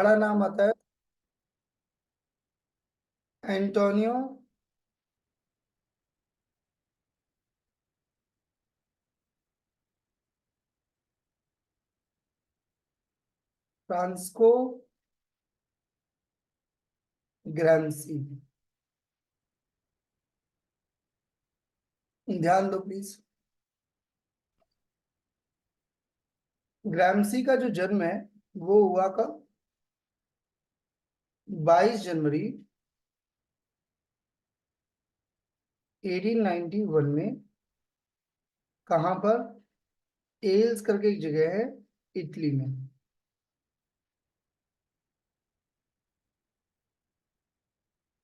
बड़ा नाम आता है एंटोनियो फ्रांसिस्को ग्राम्सी। ध्यान दो प्लीज। ग्राम्सी का जो जन्म है वो हुआ कब? 22 जनवरी 1891 में। कहाँ पर? एल्स करके एक जगह है, इटली में।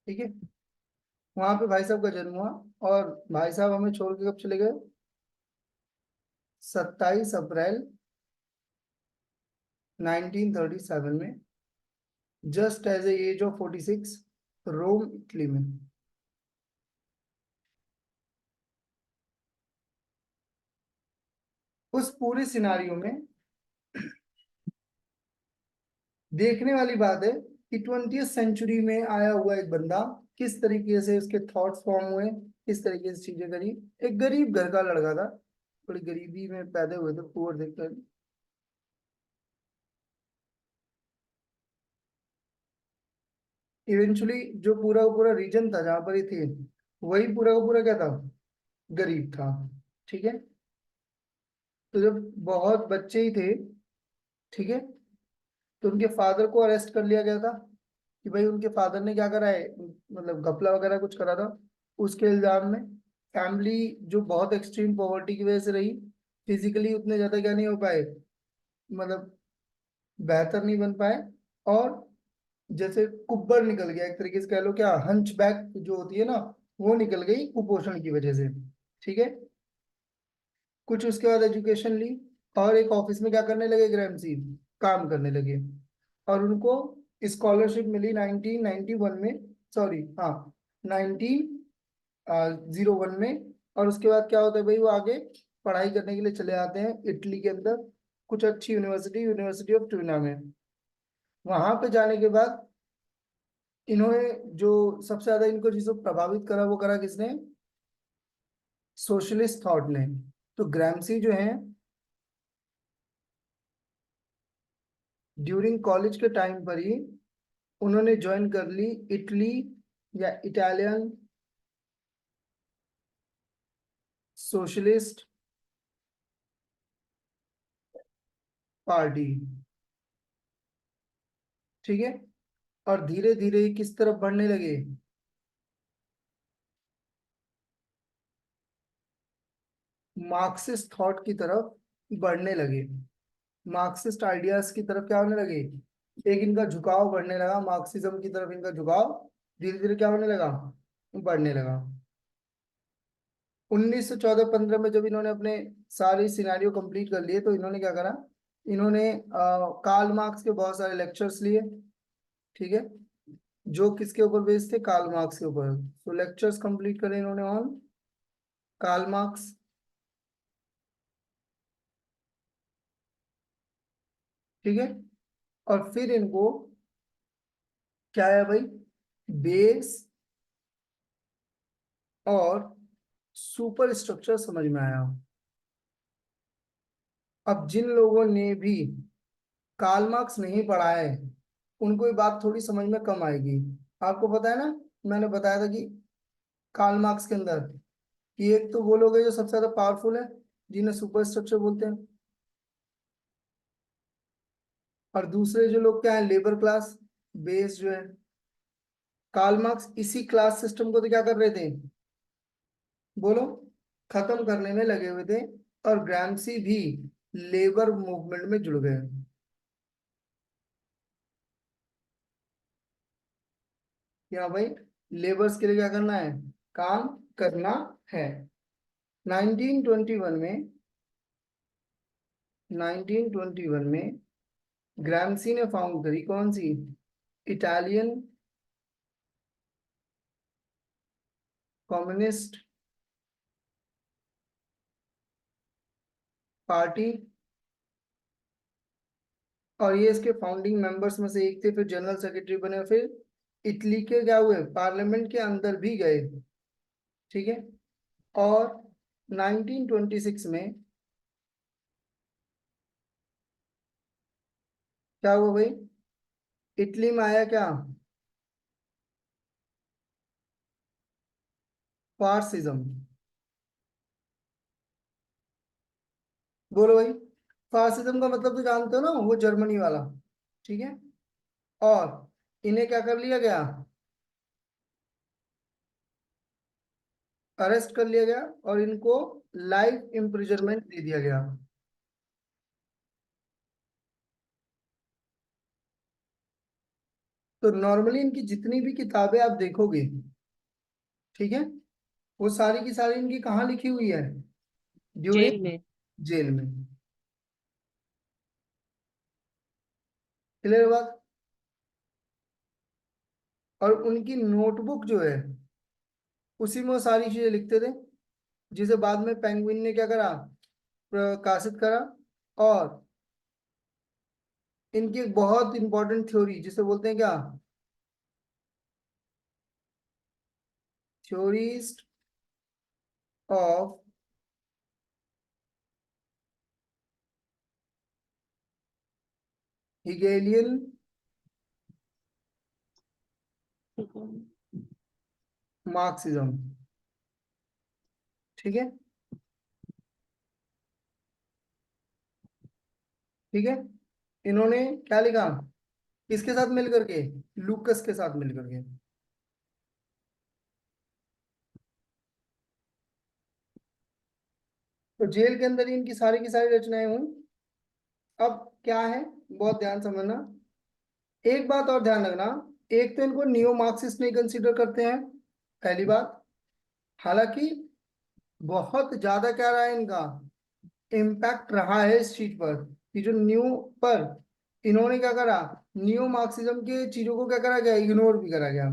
ठीक है, वहां पे भाई साहब का जन्म हुआ। और भाई साहब हमें छोड़ के कब चले गए? 27 अप्रैल 1937 में, just as a age of 46, Rome Italy में। उस पूरे सिनारियो में देखने वाली बात है कि 20वीं सेंचुरी में आया हुआ एक बंदा किस तरीके से उसके थॉट्स फॉर्म हुए, किस तरीके से चीजें करी। एक गरीब घर का लड़का था, थोड़ी गरीबी में पैदा हुए थे, पुअर देखकर। इवेंचुअली जो पूरा का पूरा रीजन था जहां पर ये थे, वही पूरा का पूरा क्या था? गरीब था। ठीक है, तो जब बहुत बच्चे ही थे, ठीक है, तो उनके फादर को अरेस्ट कर लिया गया था कि भाई उनके फादर ने क्या करा है, मतलब घपला वगैरह कुछ करा था। उसके इल्जाम में फैमिली जो बहुत एक्सट्रीम पॉवर्टी की वजह से रही, फिजिकली उतने ज्यादा क्या नहीं हो पाए, मतलब बेहतर नहीं बन पाए। और जैसे कुब्बर निकल गया, एक तरीके से कह लो क्या, हंचबैक जो होती है ना, वो निकल गई कुपोषण की वजह से। ठीक है, कुछ उसके बाद एजुकेशन ली, और एक ऑफिस में क्या करने लगे, ग्रैमसी काम करने लगे। और उनको स्कॉलरशिप मिली 1991 में, सॉरी हाँ, 1901 में। और उसके बाद क्या होता है भाई, वो आगे पढ़ाई करने के लिए चले आते हैं इटली के अंदर कुछ अच्छी यूनिवर्सिटी, यूनिवर्सिटी ऑफ ट्यूना में। वहां पे जाने के बाद इन्होंने जो सबसे ज्यादा इनको चीजों को प्रभावित करा, वो करा किसने? सोशलिस्ट थॉट ने। तो ग्रामसी जो है, ड्यूरिंग कॉलेज के टाइम पर ही उन्होंने ज्वाइन कर ली इटली या इटालियन सोशलिस्ट पार्टी। ठीक है, और धीरे धीरे किस तरफ बढ़ने लगे? मार्क्सिस्ट थॉट की तरफ बढ़ने लगे। मार्क्सिस्ट आइडियाज की तरफ क्या होने लगे? एक इनका झुकाव बढ़ने लगा, मार्क्सिज्म की तरफ इनका झुकाव धीरे धीरे क्या होने लगा? बढ़ने लगा। 1914-15 में जब इन्होंने अपने सारे सिनेरियो कंप्लीट कर लिए, तो इन्होंने क्या करा, इन्होंने कार्ल मार्क्स के बहुत सारे लेक्चर्स लिए। ठीक है, जो किसके ऊपर बेस्ड थे? कार्ल मार्क्स के ऊपर। तो लेक्चर्स कंप्लीट करे इन्होंने ऑन कार्ल मार्क्स। ठीक है, और फिर इनको क्या है भाई, बेस और सुपर स्ट्रक्चर समझ में आया। अब जिन लोगों ने भी कार्ल मार्क्स नहीं पढ़ा है, उनको ये बात थोड़ी समझ में कम आएगी। आपको पता है ना, मैंने बताया था कि कार्ल मार्क्स के अंदर कि एक तो वो लोग हैं जो सबसे ज्यादा पावरफुल है, जिन्हें सुपर स्ट्रक्चर बोलते हैं। और दूसरे जो लोग क्या है, लेबर क्लास, बेस जो है। कार्ल मार्क्स इसी क्लास सिस्टम को तो क्या कर रहे थे, बोलो, खत्म करने में लगे हुए थे। और ग्रामसी भी लेबर मूवमेंट में जुड़ गए। क्या भाई, लेबर्स के लिए क्या करना है, काम करना है। 1921 में, 1921 में ग्रामसी ने फाउंड करी कौन सी? Italian communist party. और ये इसके फाउंडिंग मेंबर्स में से एक थे, फिर जनरल सेक्रेटरी बने, फिर इटली के क्या हुए, पार्लियामेंट के अंदर भी गए। ठीक है। और 1926 में क्या हुआ भाई, इटली में आया क्या, फार्सिज्म। बोलो भाई, फासिज्म का मतलब तो जानते हो ना, वो जर्मनी वाला। ठीक है। और इन्हें क्या कर लिया गया, अरेस्ट कर लिया गया और इनको लाइफ इम्प्रिजनमेंट दे दिया गया। तो नॉर्मली इनकी जितनी भी किताबें आप देखोगे, ठीक है, वो सारी की सारी इनकी कहाँ लिखी हुई है, जेल ड्यूरिंग में। जेल में। क्लियर बात। और उनकी नोटबुक जो है, उसी में वो सारी चीजें लिखते थे, जिसे बाद में पेंगुइन ने क्या करा, प्रकाशित करा। और इनकी एक बहुत इंपॉर्टेंट थ्योरी, जिसे बोलते हैं क्या, थ्योरीज ऑफ हिगेलियन मार्क्सिज्म। ठीक है। ठीक है। इन्होंने क्या लिखा, किसके साथ मिल करके, लूकस के साथ मिल करके। तो जेल के अंदर ही इनकी सारी की सारी रचनाएं हुई। अब क्या है, बहुत ध्यान समझना, एक बात और ध्यान रखना, एक तो इनको नियो मार्क्सिस्ट नहीं कंसीडर करते हैं, पहली बात। हालांकि बहुत ज्यादा क्या रहा है इनका इम्पैक्ट रहा है इस चीज पर, कि जो न्यू पर इन्होंने क्या करा, न्यू मार्क्सिज्म के चीजों को क्या करा गया, इग्नोर भी करा गया।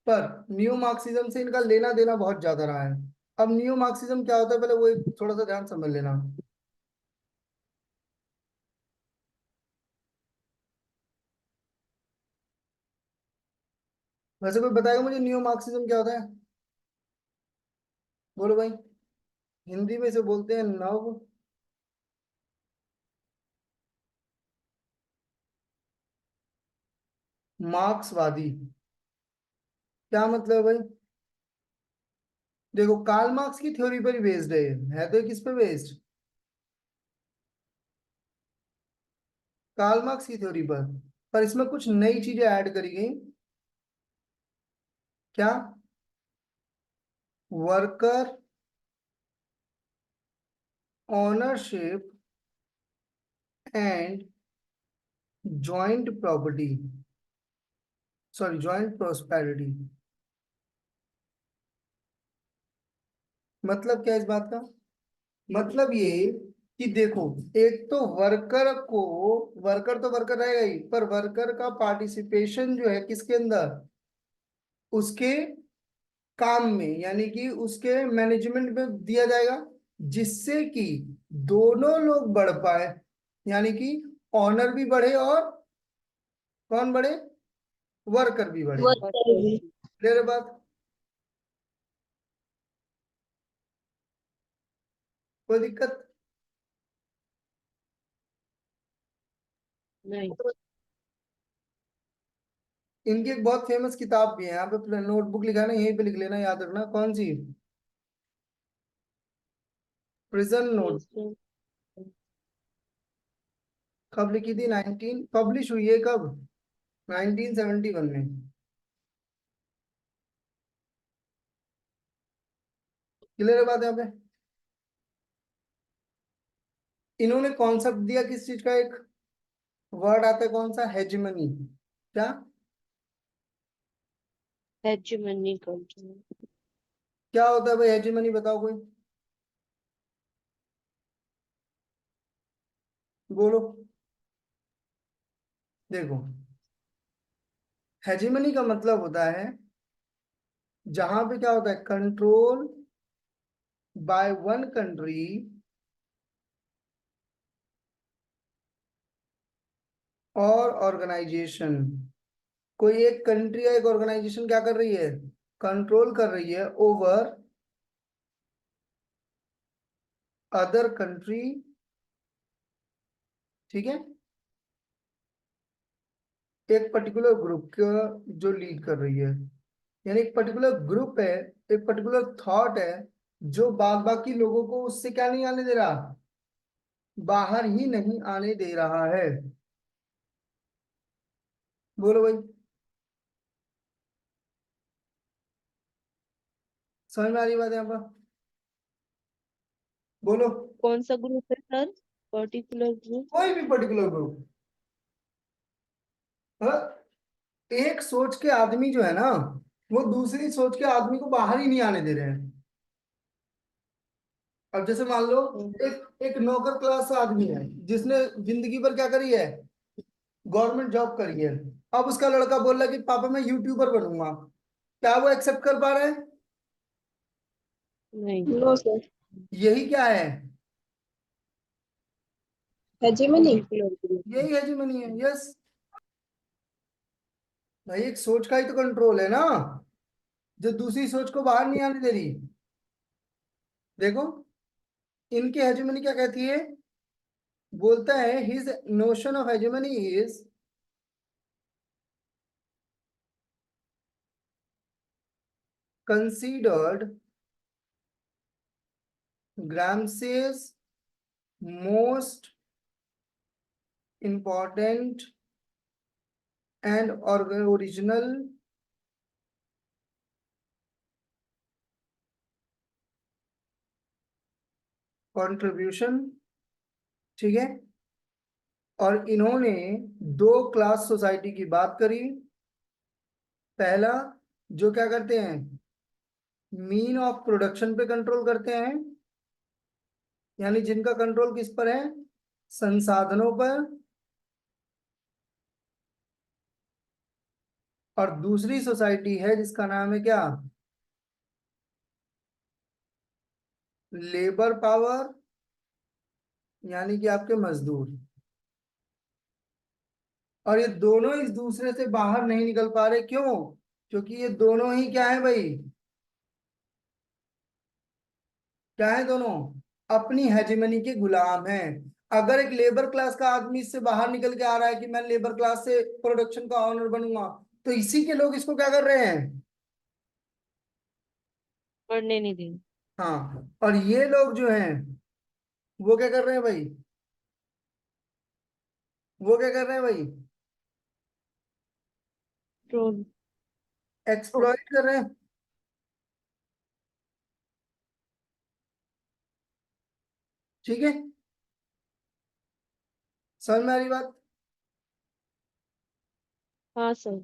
पर न्यू मार्क्सिज्म से इनका लेना देना बहुत ज्यादा रहा है। अब न्यू मार्क्सिज्म क्या होता है, पहले वो एक थोड़ा सा ध्यान समझ लेना। वैसे कोई बताएगा मुझे न्यू मार्क्सिज्म क्या होता है, बोलो भाई। हिंदी में से बोलते हैं नव मार्क्सवादी। क्या मतलब है भाई, देखो कार्ल मार्क्स की थ्योरी पर ही बेस्ड है तो ये किस पे बेस्ड, कार्ल मार्क्स की थ्योरी पर इसमें कुछ नई चीजें ऐड करी गई। क्या, worker ownership and joint property, sorry joint prosperity. मतलब क्या इस बात का, मतलब ये कि देखो, एक तो वर्कर तो वर्कर रहेगा ही, पर वर्कर का पार्टिसिपेशन जो है किसके अंदर, उसके काम में, यानी कि उसके मैनेजमेंट में दिया जाएगा, जिससे कि दोनों लोग बढ़ पाए, यानी कि ऑनर भी बढ़े और कौन बढ़े, वर्कर भी बढ़े। वर्कर भी। क्लियर है बात, कोई दिक्कत। नहीं। इनकी एक बहुत फेमस किताब भी है, यहाँ पे नोटबुक लिखा है ना, यहीं पे लिख लेना, याद रखना कौन सी, प्रिजन नोट। प्रिजन। कब लिखी थी, 19 पब्लिश हुई है कब, 1971 में। क्लियर है बात यहाँ पे। इन्होंने कॉन्सेप्ट दिया किस चीज का, एक वर्ड आता है कौन सा, हेजिमनी। क्या, हेgemony कंट्रोल। क्या होता है भाई हेजिमनी, बताओ कोई, बोलो। देखो, हेजिमनी का मतलब होता है जहां पे क्या होता है, कंट्रोल बाय वन कंट्री, और ऑर्गेनाइजेशन, कोई एक कंट्री या एक ऑर्गेनाइजेशन क्या कर रही है, कंट्रोल कर रही है ओवर अदर कंट्री, ठीक है, एक पर्टिकुलर ग्रुप का जो लीड कर रही है। यानी एक पर्टिकुलर ग्रुप है, एक पर्टिकुलर थॉट है, जो बाकी लोगों को उससे क्या नहीं आने दे रहा, बाहर ही नहीं आने दे रहा है। बोलो भाई, समझ में आ रही बात यहाँ पर? बोलो। कौन सा ग्रुप है सर? Particular group? कोई भी पर्टिकुलर ग्रुप, एक सोच के आदमी जो है ना, वो दूसरी सोच के आदमी को बाहर ही नहीं आने दे रहे हैं। अब जैसे मान लो, एक एक नौकर क्लास आदमी है, जिसने जिंदगी भर क्या करी है, गवर्नमेंट जॉब करी है। अब उसका लड़का बोल रहा है कि पापा मैं यूट्यूबर बनूंगा, क्या वो एक्सेप्ट कर पा रहा है? नहीं। No sir. यही क्या है, हेजेमनी। Particular group. यही हेजीमनी है। यस भाई, एक सोच का ही तो कंट्रोल है ना, जो दूसरी सोच को बाहर नहीं आने दे रही। देखो, इनकी हेजीमनी क्या कहती है, बोलता है his notion of hegemony is considered Gramsci's most important and original contribution, ठीक है। और इन्होंने दो क्लास सोसाइटी की बात करी। पहला, जो क्या करते हैं, मीन ऑफ प्रोडक्शन पे कंट्रोल करते हैं, यानी जिनका कंट्रोल किस पर है, संसाधनों पर। और दूसरी सोसाइटी है जिसका नाम है क्या, लेबर पावर, यानी कि आपके मजदूर। और ये दोनों इस दूसरे से बाहर नहीं निकल पा रहे, क्यों? क्योंकि ये दोनों ही क्या है भाई, क्या है दोनों, अपनी हेजिमनी के गुलाम हैं। अगर एक लेबर क्लास का आदमी इससे बाहर निकल के आ रहा है कि मैं लेबर क्लास से प्रोडक्शन का ऑनर बनूंगा, तो इसी के लोग इसको क्या कर रहे हैं, पढ़ने नहीं देंगे। हाँ। और ये लोग जो हैं, वो क्या कर रहे हैं भाई, वो क्या कर रहे हैं भाई, ट्रोल। एक्सप्लॉइट कर रहे हैं, ठीक है। समझ में आ रही बात? हाँ सर।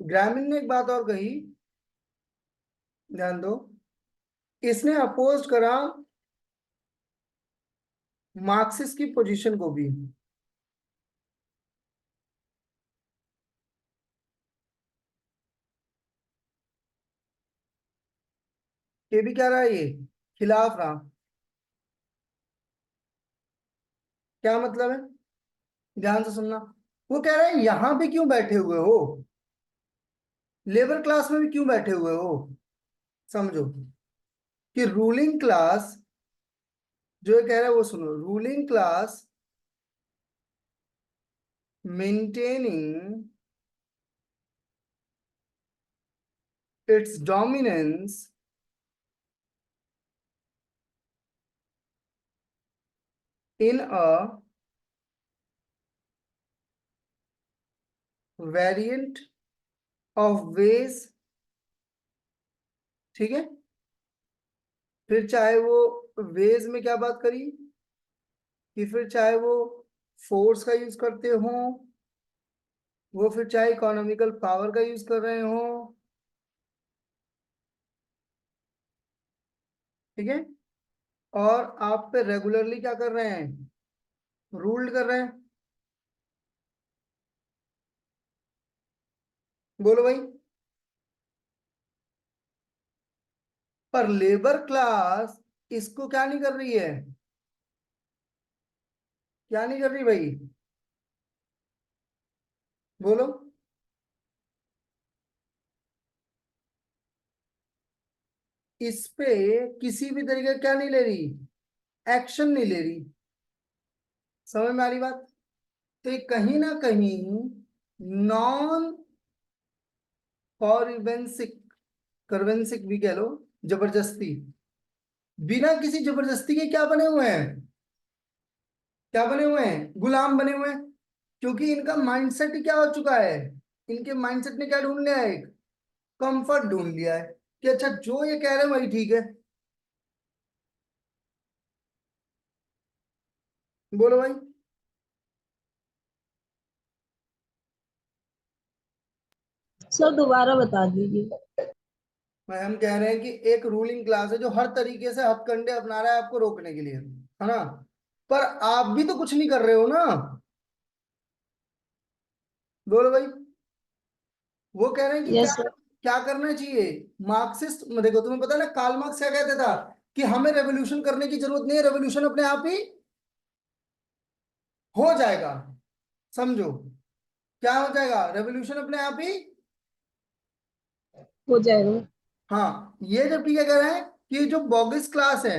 ग्रामीण ने एक बात और कही, ध्यान दो, इसने अपोज करा मार्क्सिस्ट की पोजीशन को भी। ये भी क्या रहा, ये खिलाफ रहा। क्या मतलब है, ध्यान से सुनना। वो कह रहा है यहां भी क्यों बैठे हुए हो, लेबर क्लास में भी क्यों बैठे हुए हो। समझो कि रूलिंग क्लास जो ये कह रहा है, वो सुनो, ruling class maintaining it's dominance in a variant of ways, ठीक है। फिर चाहे वो वेज में क्या बात करी, कि फिर चाहे वो फोर्स का यूज करते हो, वो फिर चाहे इकोनॉमिकल पावर का यूज कर रहे हो, ठीक है। और आप पे रेगुलरली क्या कर रहे हैं, रूल्ड कर रहे हैं। बोलो भाई। पर लेबर क्लास इसको क्या नहीं कर रही है, क्या नहीं कर रही भाई, बोलो। इस पे किसी भी तरीके का क्या नहीं ले रही, एक्शन नहीं ले रही। समझ में आ रही बात? तो ये कहीं ना कहीं नॉन कॉन्वेंसिक, करवेंसिक भी कह लो, जबरदस्ती, बिना किसी जबरदस्ती के क्या बने हुए हैं, क्या बने हुए हैं, गुलाम बने हुए हैं। क्योंकि इनका माइंडसेट ही क्या हो चुका है, इनके माइंडसेट ने क्या ढूंढ लिया है, एक कंफर्ट ढूंढ लिया है कि अच्छा जो ये कह रहे हैं वही ठीक है। बोलो भाई। सर दोबारा बता दीजिए। मैं हम कह रहे हैं कि एक रूलिंग क्लास है जो हर तरीके से हथकंडे अपना रहा है आपको रोकने के लिए, है ना? पर आप भी तो कुछ नहीं कर रहे हो ना। बोलो भाई। वो कह रहे हैं कि क्या, यस सर। क्या करना चाहिए। मार्क्सिस्ट, देखो तुम्हें पता है ना कार्ल मार्क्स क्या कहता था, कि हमें रेवोल्यूशन करने की जरूरत नहीं है, रेवोल्यूशन अपने आप ही हो जाएगा। समझो, क्या हो जाएगा, रेवोल्यूशन अपने आप ही। हो जाएगा। हाँ, ये जब ठीक है कह रहे हैं कि जो बॉगिस क्लास है,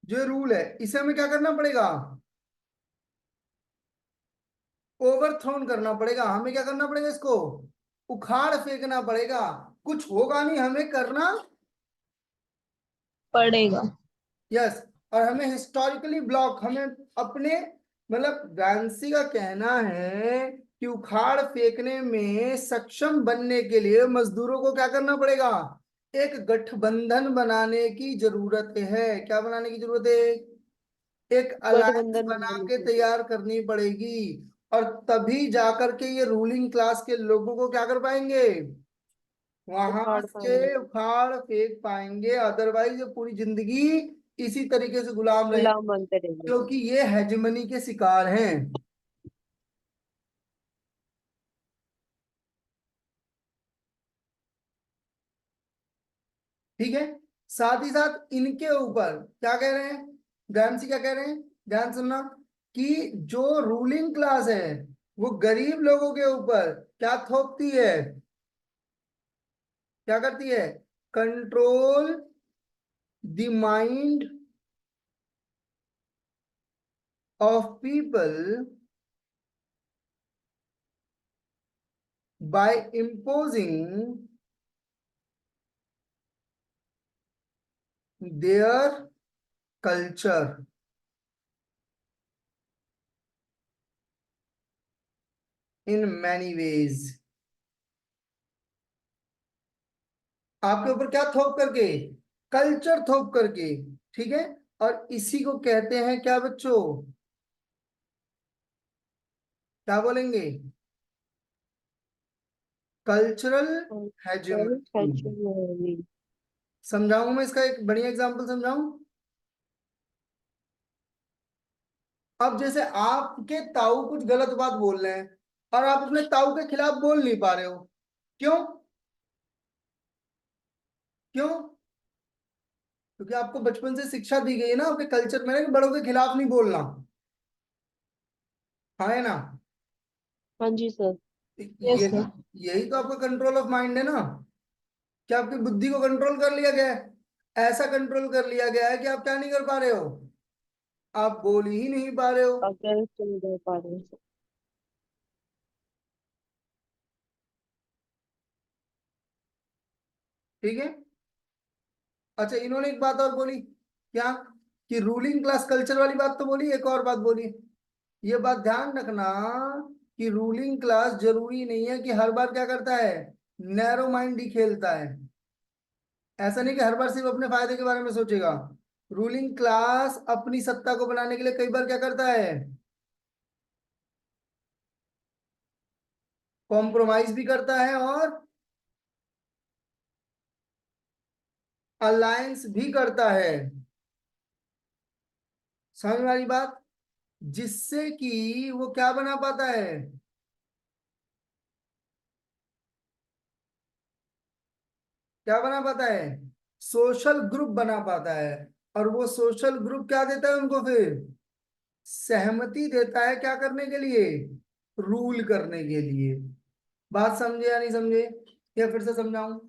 जो रूल है, इसे हमें क्या करना पड़ेगा, ओवरथ्रोन करना पड़ेगा। हमें क्या करना पड़ेगा, इसको उखाड़ फेंकना पड़ेगा। कुछ होगा नहीं, हमें करना। पड़ेगा। यस। और हमें हिस्टोरिकली ब्लॉक, हमें अपने, मतलब गांधी का कहना है कि उखाड़ फेंकने में सक्षम बनने के लिए मजदूरों को क्या करना पड़ेगा, एक गठबंधन बनाने की जरूरत है। क्या बनाने की जरूरत है, एक अलायंस गठबंधन बना बनाने के के लिए। तैयार करनी पड़ेगी। और तभी जाकर के ये रूलिंग क्लास के लोगों को क्या कर पाएंगे, वहां उखाड़ से पाएंगे। उखाड़ फेंक पाएंगे। अदरवाइज ये पूरी जिंदगी इसी तरीके से गुलाम रहे, गुलाम बनते रहेंगे। क्योंकि ये हेजेमनी के शिकार हैं। ठीक है। साथ ही साथ इनके ऊपर क्या कह रहे हैं, गांधी क्या कह रहे हैं, ध्यान सुनना, कि जो रूलिंग क्लास है वो गरीब लोगों के ऊपर क्या थोपती है, क्या करती है, control the mind of people by imposing their culture in many ways. आपके ऊपर क्या थोप करके, कल्चर थोप करके। ठीक है। और इसी को कहते हैं क्या बच्चों, क्या बोलेंगे, कल्चरल कल्चर हेजेमनी। कल्चर। समझाऊं मैं इसका एक बढ़िया एग्जांपल समझाऊं। अब जैसे आपके ताऊ कुछ गलत बात बोल रहे हैं और आप अपने ताऊ के खिलाफ बोल नहीं पा रहे हो, क्यों, क्यों? क्योंकि आपको बचपन से शिक्षा दी गई है ना आपके कल्चर में ना कि बड़ों के खिलाफ नहीं बोलना। हाँ है ना? हाँ जी सर। यस यही, सर। यही तो आपका कंट्रोल ऑफ माइंड है ना, कि आपकी बुद्धि को कंट्रोल कर लिया गया है। ऐसा कंट्रोल कर लिया गया है कि आप क्या नहीं कर पा रहे हो, आप बोल ही नहीं पा रहे हो। अगर चल रहे पा रहे हैं। ठीक है। अच्छा, इन्होंने एक बात और बोली, क्या, कि रूलिंग क्लास कल्चर वाली बात तो बोली, एक और बात बोली। ये बात ध्यान रखना कि रूलिंग क्लास जरूरी नहीं है कि हर बार क्या करता है, नैरो माइंड ही खेलता है। ऐसा नहीं कि हर बार सिर्फ अपने फायदे के बारे में सोचेगा। रूलिंग क्लास अपनी सत्ता को बनाने के लिए कई बार क्या करता है, कॉम्प्रोमाइज भी करता है और अलायंस भी करता है। समझ में आ रही बात? जिससे कि वो क्या बना पाता है, क्या बना पाता है? सोशल ग्रुप बना पाता है। और वो सोशल ग्रुप क्या देता है उनको फिर? सहमति देता है क्या करने के लिए? रूल करने के लिए। बात समझे या नहीं समझे? या फिर से समझाऊं?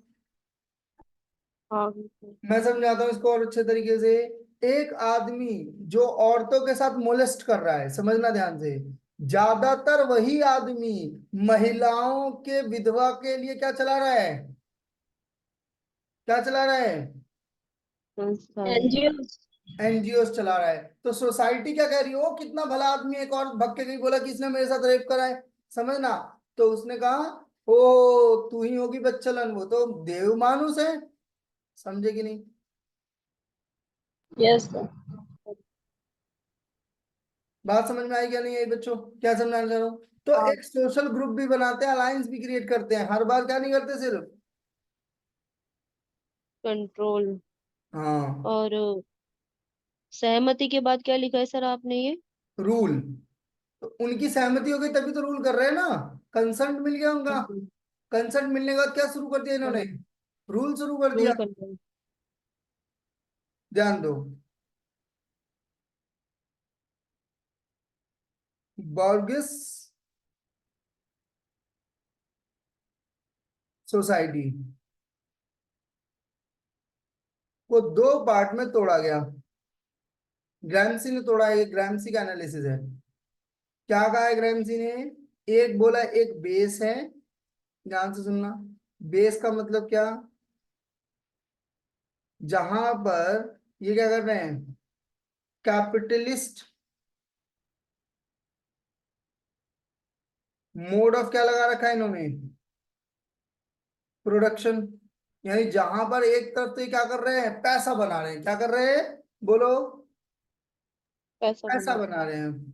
हाँ सर। मैं समझाता हूँ इसको और अच्छे तरीके से। एक आदमी जो औरतों के साथ मोलेस्ट कर रहा है, समझना ध्यान से, ज्यादातर वही आदमी महिलाओं के विधवा के लिए क्या चला रहा है? क्या चला रहा है? संस्थाएं। एनजीओ। एनजीओ चला रहा है। तो सोसाइटी क्या कह रही है? वो कितना भला आदमी है, एक और भग के गई, बोला कि इसने मेरे साथ रेप करा है, समझना। तो उसने कहा, ओ तू ही होगी बच्चलन, वो तो देव मानुस है। समझे कि नहीं? Yes sir. बात समझ में आई क्या नहीं आई बच्चों? क्या समझाना चाह रहा हूँ? तो हाँ। एक सोशल ग्रुप भी बनाते हैं, अलायंस भी क्रिएट करते हैं, हर बार क्या नहीं करते सिर्फ। कंट्रोल। हाँ। और सहमति के बाद क्या लिखा है सर आपने ये? रूल। तो उनकी सहमति हो गई तभी तो रूल कर रहे हैं ना। कंसर्ट मिल गया उनका। हम्म, कंसर्ट मिलने के बाद क्या शुरू कर दिया इन्होंने? हाँ, रूल शुरू कर रूल दिया। कंट्रोल। ध्यान दो। बॉर्गिस सोसाइटी को दो पार्ट में तोड़ा गया। ग्रैम्सी ने तोड़ा, ये ग्रैम्सी का एनालिसिस है। क्या कहा है ग्रैम्सी ने? एक बोला एक बेस है। ध्यान से सुनना। बेस का मतलब क्या? जहां पर ये क्या कर रहे हैं? कैपिटलिस्ट मोड ऑफ क्या लगा रखा है इन्होंने? प्रोडक्शन। यानी जहां पर एक तरफ तो ये क्या कर रहे हैं? पैसा बना रहे हैं। क्या कर रहे हैं? बोलो। पैसा पैसा बना। बना रहे हैं।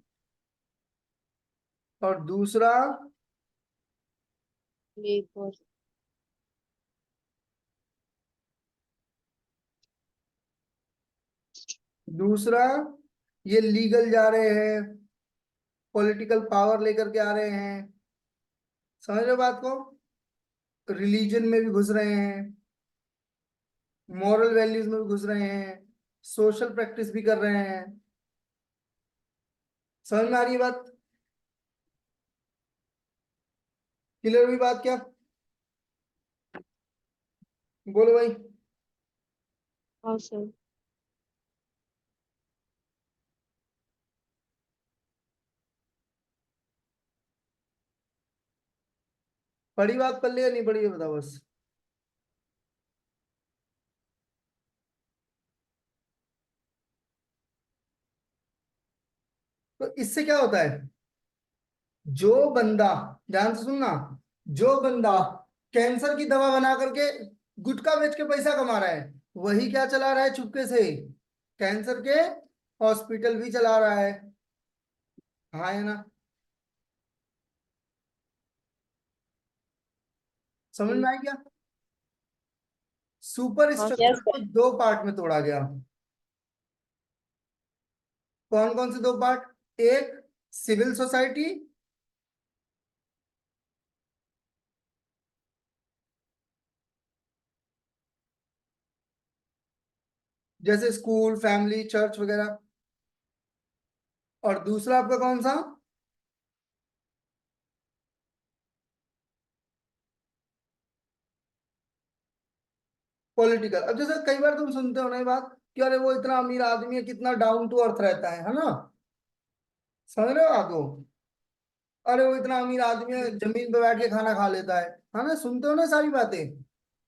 और दूसरा, लेबर। दूसरा ये लीगल जा रहे हैं, पॉलिटिकल पावर लेकर के आ रहे हैं। समझ रहे हो बात को? रिलीजन में भी घुस रहे हैं, मॉरल वैल्यूज में भी घुस रहे हैं, सोशल प्रैक्टिस भी कर रहे हैं। समझ में आ रही है बात? क्लियर हुई बात क्या? बोलो भाई। हाँ सर। बड़ी बात कर लिया नहीं पड़ी, ये बताओ बस। तो इससे क्या होता है? जो बंदा, ध्यान से सुनना, जो बंदा कैंसर की दवा बना करके गुटखा बेच के पैसा कमा रहा है, वही क्या चला रहा है चुपके से? कैंसर के हॉस्पिटल भी चला रहा है। हाँ है ना? समझ जी। में आई क्या? सुपर हाँ स्ट्रक्चर यस सर। को सर। दो पार्ट में तोड़ा गया। कौन कौन से दो पार्ट? एक सिविल सोसाइटी, जैसे स्कूल, फैमिली, चर्च वगैरह। और दूसरा आपका कौन सा? पॉलिटिकल। अब जैसे कई बार तुम सुनते हो ना ये बात कि अरे वो इतना अमीर आदमी है, कितना डाउन टू अर्थ रहता है ना? समझ रहे हो आपको? अरे वो इतना अमीर आदमी है, जमीन पे बैठ के खाना खा लेता है ना? सुनते हो ना सारी बातें?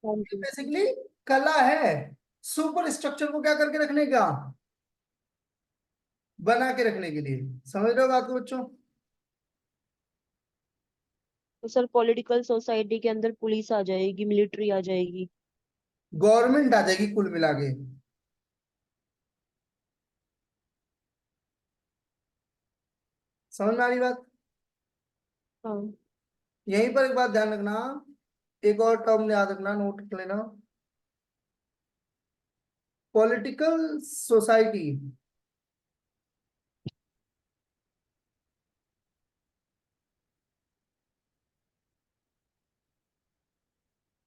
हाँ ये जी। बेसिकली कला है, सुपर स्ट्रक्चर को क्या करके रखने का, बना के रखने के लिए। समझ रहे हो बात को बच्चों? तो सर पॉलिटिकल सोसाइटी के अंदर पुलिस आ जाएगी, मिलिट्री आ जाएगी। गवर्नमेंट आ जाएगी कुल मिला के। समझ में आ रही बात? हाँ। यहीं पर एक बात ध्यान रखना, एक और टर्म याद रखना, नोट कर लेना। Political society,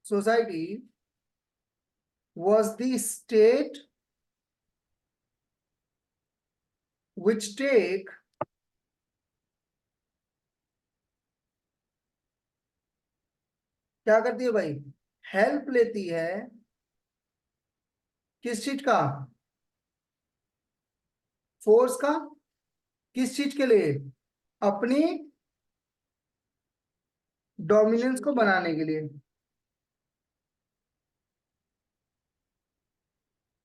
society was the state which take क्या करती है भाई, हेल्प लेती है किस चीज का, फोर्स का, किस चीज के लिए, अपनी डोमिनेंस को बनाने के लिए,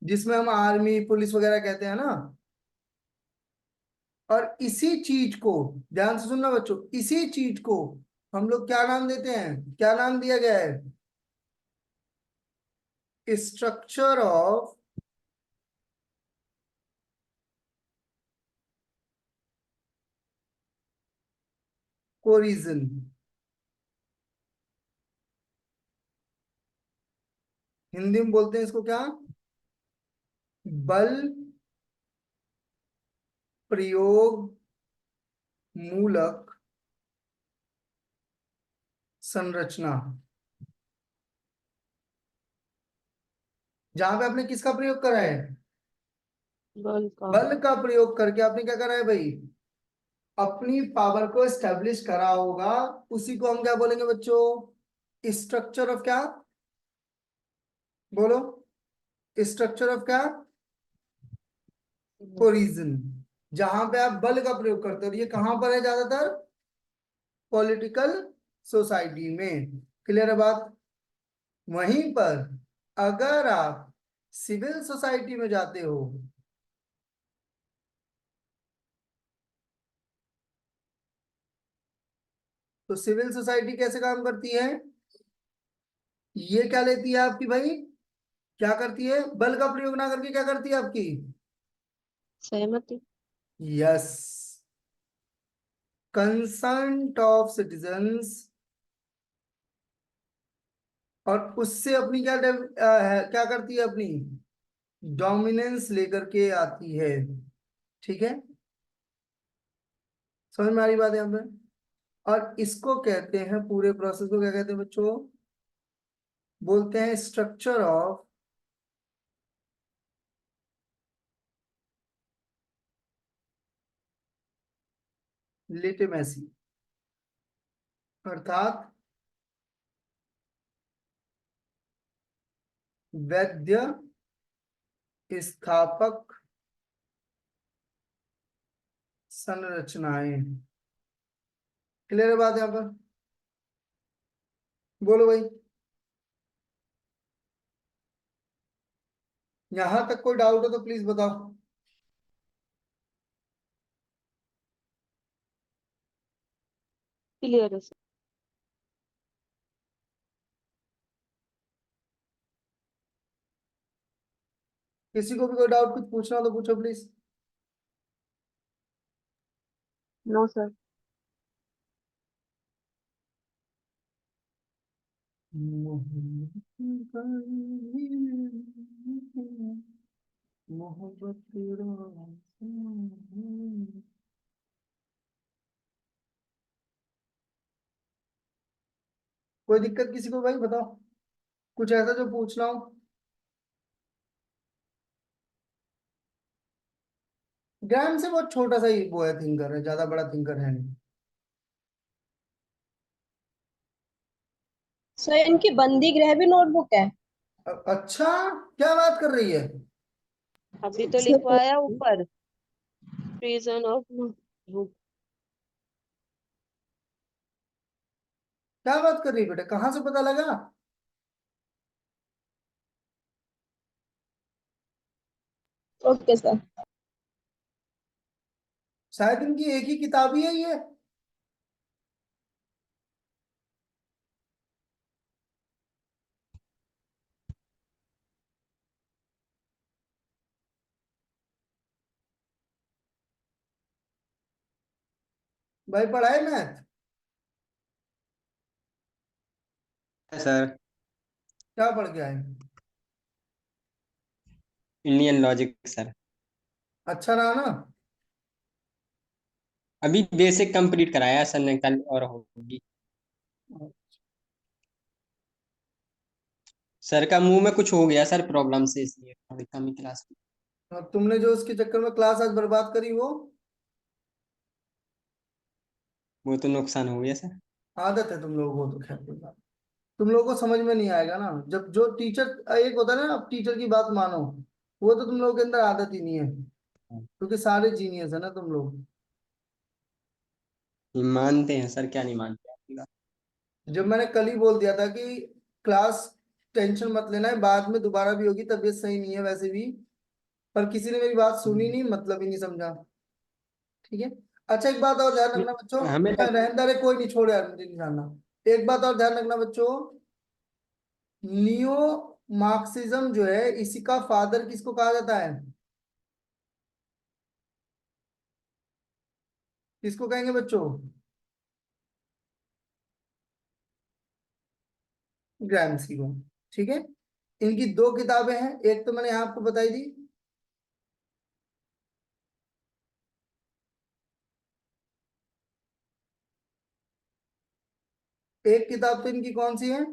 जिसमें हम आर्मी पुलिस वगैरह कहते हैं ना। और इसी चीज को, ध्यान से सुनना बच्चों, इसी चीज को हम लोग क्या नाम देते हैं, क्या नाम दिया गया है, स्ट्रक्चर ऑफ कोरिजन। हिंदी में बोलते हैं इसको क्या, बल प्रयोग मूलक संरचना। जहां पे आपने किसका प्रयोग करा है, बल का। बल का प्रयोग करके आपने क्या करा है भाई, अपनी पावर को एस्टेब्लिश करा होगा, उसी को हम क्या बोलेंगे बच्चों, स्ट्रक्चर ऑफ क्या, बोलो, स्ट्रक्चर ऑफ क्या, कोरिजन। जहां पे आप बल का प्रयोग करते हो, ये कहां पर है ज्यादातर, पॉलिटिकल सोसाइटी में। क्लियर है बात। वहीं पर अगर आप सिविल सोसाइटी में जाते हो, तो सिविल सोसाइटी कैसे काम करती है, ये क्या लेती है आपकी भाई, क्या करती है, बल का प्रयोग ना करके क्या करती है आपकी, सहमति। यस, कंसर्न ऑफ सिटीजन्स, और उससे अपनी क्या क्या करती है, अपनी डोमिनेंस लेकर के आती है। ठीक है, समझ में आ रही बात है यहाँ पे। और इसको कहते हैं, पूरे प्रोसेस को क्या कहते हैं बच्चों, बोलते हैं स्ट्रक्चर ऑफ लिटिमेसी, अर्थात वैध स्थापक संरचनाएं। क्लियर है बात यहाँ पर, बोलो भाई, यहां तक कोई डाउट हो तो प्लीज बताओ। क्लियर है सर। किसी को भी कोई डाउट कुछ पूछना हो तो पूछो प्लीज। No sir. मोहब्बत तेरा, कोई दिक्कत किसी को भाई, बताओ कुछ ऐसा जो पूछना हो। ग्राम से बहुत छोटा सा ही वो है, थिंकर है, ज्यादा बड़ा थिंकर है नहीं। सर इनकी बंदी गृह भी नोटबुक है। अच्छा, क्या बात कर रही है, अभी तो सर लिखवाया ऊपर, प्रिजन ऑफ। क्या बात कर रही है बेटा, कहाँ से पता लगा। Okay sir. शायद इनकी एक ही किताब ही है ये। भाई पढ़ाए मैथ, सर क्या पढ़ के आए, इंडियन लॉजिक सर। अच्छा रहा ना। अभी बेसिक कंप्लीट कराया सर ने कल, और होगी सर का मुंह में कुछ हो गया सर, प्रॉब्लम से, इसलिए थोड़ी कमी क्लास में। और तुमने जो उसके चक्कर में क्लास आज बर्बाद करी वो तो नुकसान हो गया सर। आदत है तुम लोगों को, तो खैर कोई बात। तुम लोगों को समझ में नहीं आएगा ना, जब जो टीचर एक होता है ना, अब टीचर की बात मानो, वो तो तुम लोगों के अंदर आदत ही नहीं है, क्योंकि सारे जीनियस है ना तुम लोग। ये मानते हैं सर, क्या नहीं मानते आपकी बात। जब मैंने कल ही बोल दिया था कि क्लास टेंशन मत लेना है, बाद में दोबारा भी होगी, तबीयत सही नहीं है वैसे भी, पर किसी ने मेरी बात सुनी नहीं, मतलब ही नहीं समझा। ठीक है। अच्छा एक बात और ध्यान रखना बच्चों, हमें रहने दे, कोई नहीं, छोड़ यार, मुझे नहीं जानना। एक बात और ध्यान रखना बच्चों, नियो मार्क्सिज्म जो है, इसी का फादर किसको कहा जाता है? किसको कहेंगे बच्चों? ग्रामसी को। ठीक है। इनकी दो किताबें हैं, एक तो मैंने यहाँ आपको बताई दी, एक किताब तो इनकी कौन सी है?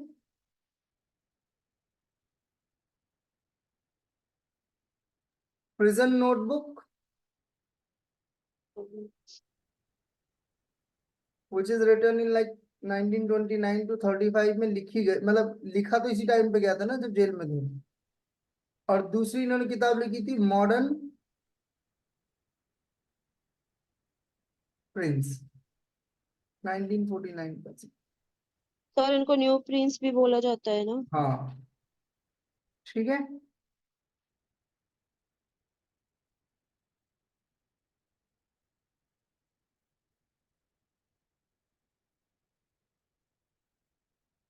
Prison notebook, which is written in like 1929 to 35 में लिखी गई, मतलब लिखा तो इसी टाइम पे गया था ना जब जेल में थे। और दूसरी इन्होंने किताब लिखी थी मॉडर्न प्रिंस, 1949 का। सर इनको न्यू प्रिंस भी बोला जाता है ना? हाँ। ठीक है।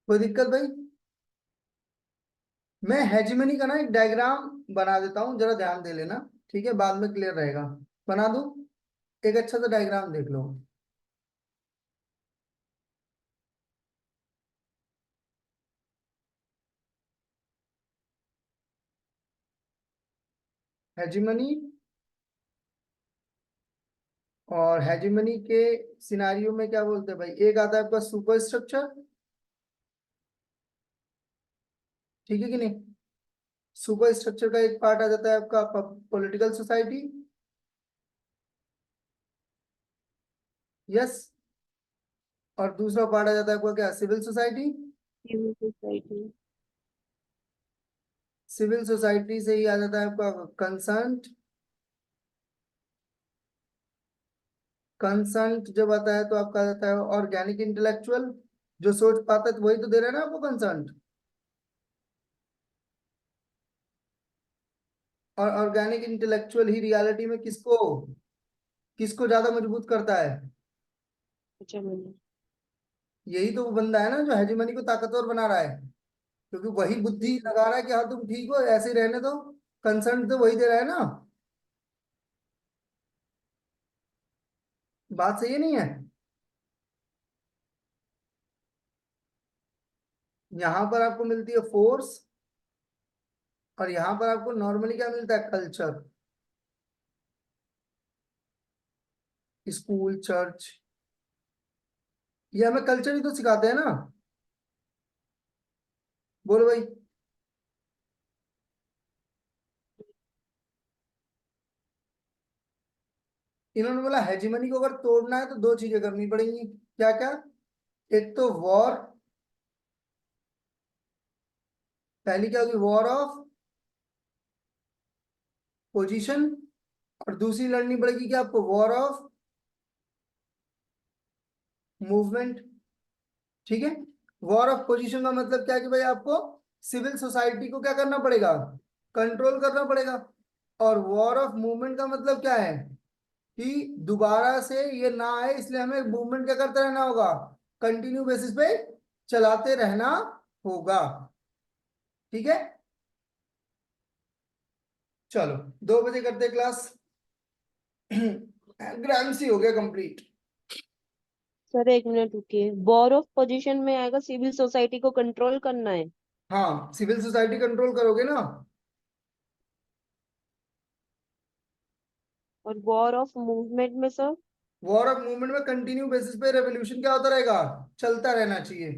कोई दिक्कत भाई? मैं हेजिमनी का ना एक डायग्राम बना देता हूँ, जरा ध्यान दे लेना। ठीक है, बाद में क्लियर रहेगा। बना दूं? एक अच्छा सा डायग्राम देख लो। हेजिमनी, और हेजिमनी के सिनारियो में क्या बोलते हैं भाई, एक आता है आपका सुपर स्ट्रक्चर, ठीक है कि नहीं? सुपर स्ट्रक्चर का एक पार्ट आ जाता है आपका पॉलिटिकल सोसाइटी। यस। और दूसरा पार्ट आ जाता है आपका क्या, civil society. Civil society. Civil society से ही आ जाता है आपका कंसर्न। कंसर्न जब आता है तो आपका आ जाता है ऑर्गेनिक इंटेलेक्चुअल, जो सोच पाता है, तो वही तो दे रहा है ना आपको कंसर्न। और ऑर्गेनिक इंटेलेक्चुअल ही रियलिटी में किसको किसको ज्यादा मजबूत करता है? अच्छा मैंने। यही तो वो बंदा है ना जो हेजिमनी को ताकतवर बना रहा है, क्योंकि वही बुद्धि लगा रहा है कि हाँ तुम ठीक हो, ऐसे ही रहने दो। कंसर्न तो वही दे रहा है ना। बात सही है नहीं है? यहाँ पर आपको मिलती है फोर्स, और यहाँ पर आपको नॉर्मली क्या मिलता है, कल्चर। स्कूल, चर्च, ये हमें कल्चर ही तो सिखाते हैं ना। बोलो भाई। इन्होंने बोला हेजिमनी को अगर तोड़ना है तो दो चीजें करनी पड़ेंगी, क्या क्या? एक तो वॉर, पहली क्या होगी, वॉर ऑफ पोजीशन, और दूसरी लड़नी पड़ेगी क्या आपको, वॉर ऑफ मूवमेंट। ठीक है। वॉर ऑफ पोजीशन का मतलब क्या है कि भाई आपको सिविल सोसाइटी को क्या करना पड़ेगा, कंट्रोल करना पड़ेगा। और वॉर ऑफ मूवमेंट का मतलब क्या है कि दोबारा से ये ना आए, इसलिए हमें मूवमेंट क्या करते रहना होगा, कंटिन्यू बेसिस पे चलाते रहना होगा। ठीक है। चलो, 2 बजे करते क्लास। ग्रामसी हो गया कंप्लीट। सर एक मिनट रुकिए, वॉर ऑफ पोजीशन में आएगा सिविल सोसाइटी को कंट्रोल करना है। हाँ, सिविल सोसाइटी कंट्रोल करोगे ना। और वॉर ऑफ मूवमेंट में सर? वॉर ऑफ मूवमेंट में कंटिन्यू बेसिस पे रेवोल्यूशन क्या होता रहेगा, चलता रहना चाहिए।